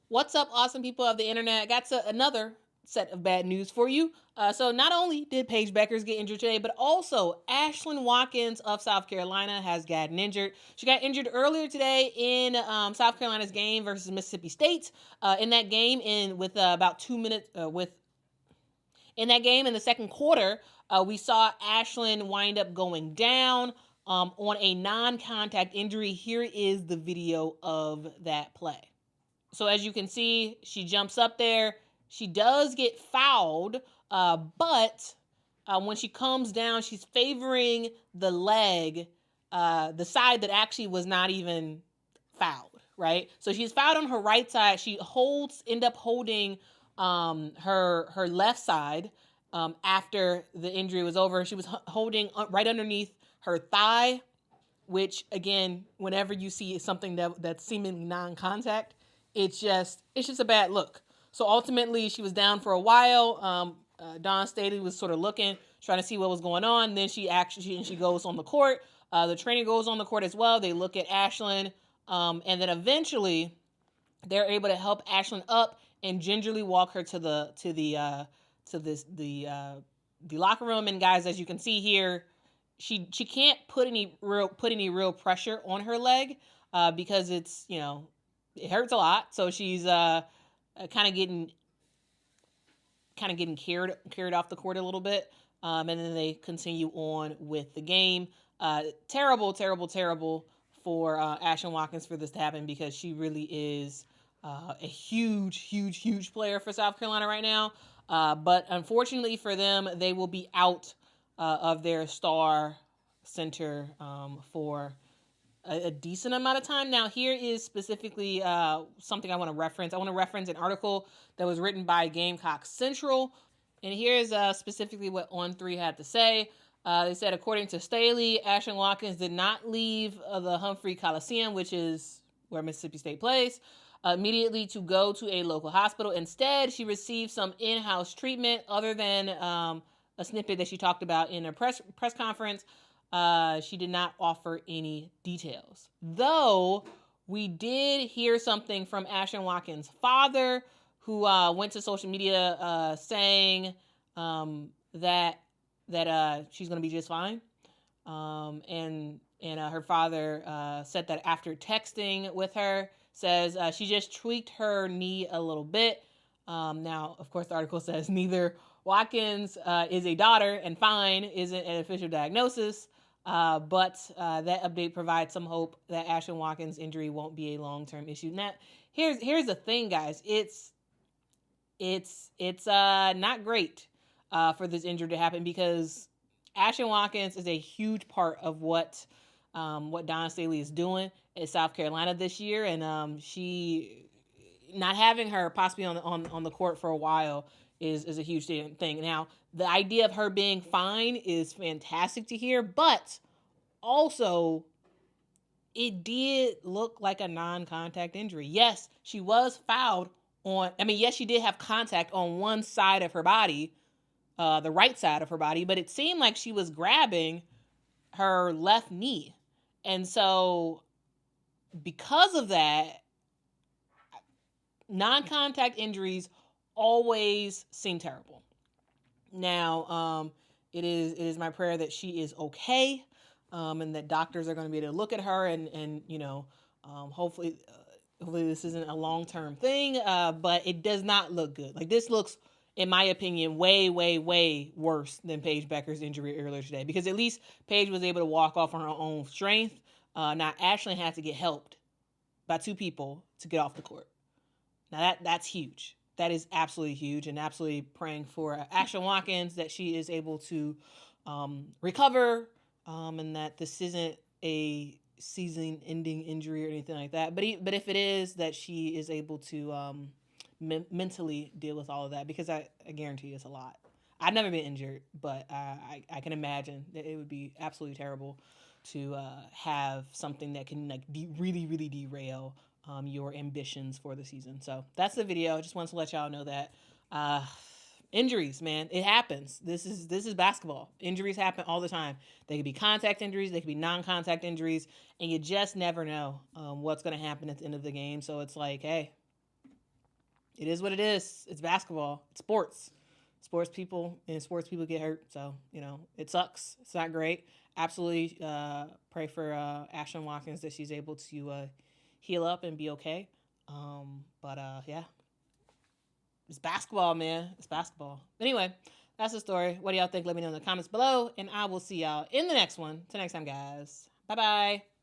What's up, awesome people of the internet? Got another set of bad news for you. So not only did Paige Beckers get injured today, but also Ashlyn Watkins of South Carolina has gotten injured. She got injured earlier today in South Carolina's game versus Mississippi State. In that game, with about 2 minutes, in that game in the second quarter, we saw Ashlyn wind up going down on a non-contact injury. Here is the video of that play. So as you can see, she jumps up there. She does get fouled, but when she comes down, she's favoring the leg, the side that actually was not even fouled, right? So she's fouled on her right side. She end up holding her left side after the injury was over. She was holding right underneath her thigh, which again, whenever you see something that's seemingly non-contact, it's just a bad look. So ultimately, she was down for a while. Dawn Staley was sort of looking, trying to see what was going on. Then she goes on the court. The trainer goes on the court as well. They look at Ashlyn, and then eventually they're able to help Ashlyn up and gingerly walk her to the locker room. And guys, as you can see here, she can't put any real pressure on her leg because it's, it hurts a lot. So she's kind of getting carried off the court a little bit. And then they continue on with the game. Terrible for Ashlyn Watkins for this to happen, because she really is a huge player for South Carolina right now. But unfortunately for them, they will be out of their star center for a decent amount of time. Now, here is specifically something I want to reference. I want to reference an article that was written by Gamecock Central. And here's specifically what On3 had to say. They said, according to Staley, Ashlyn Watkins did not leave the Humphrey Coliseum, which is where Mississippi State plays, immediately to go to a local hospital. Instead, she received some in-house treatment. Other than a snippet that she talked about in a press conference, she did not offer any details. Though we did hear something from Ashlyn Watkins' father, who went to social media saying that she's going to be just fine. And her father said that after texting with her, says she just tweaked her knee a little bit. Now, of course, the article says neither Watkins is a daughter, and fine isn't an official diagnosis. But that update provides some hope that Ashlyn Watkins' injury won't be a long-term issue. Now, here's the thing, guys. It's not great for this injury to happen, because Ashlyn Watkins is a huge part of what Dawn Staley is doing at South Carolina this year, and she not having her possibly on the court for a while is a huge thing. Now, the idea of her being fine is fantastic to hear, but also it did look like a non-contact injury. Yes, she was fouled yes, she did have contact on one side of her body, the right side of her body, but it seemed like she was grabbing her left knee. And so because of that, non-contact injuries always seem terrible. Now, it is my prayer that she is okay, and that doctors are going to be able to look at her and hopefully this isn't a long-term thing, but it does not look good. Like, this looks, in my opinion, way worse than Paige Beckers' injury earlier today, because at least Paige was able to walk off on her own strength. Now, Ashlyn had to get helped by two people to get off the court. Now, that's huge. That is absolutely huge, and absolutely praying for Ashlyn Watkins that she is able to recover, and that this isn't a season-ending injury or anything like that. But if it is, that she is able to mentally deal with all of that, because I guarantee it's a lot. I've never been injured, but I can imagine that it would be absolutely terrible to have something that can really derail your ambitions for the season. So that's the video. I just wanted to let y'all know that injuries, man, it happens. This is basketball. Injuries happen all the time. They could be contact injuries, they could be non-contact injuries, and you just never know what's going to happen at the end of the game. So it's like, hey, It is what it is. It's basketball. It's sports. Sports people get hurt. So, it sucks. It's not great. Absolutely pray for Ashlyn Watkins that she's able to heal up and be okay. But yeah, it's basketball, man. It's basketball. Anyway, that's the story. What do y'all think? Let me know in the comments below. And I will see y'all in the next one. Till next time, guys. Bye-bye.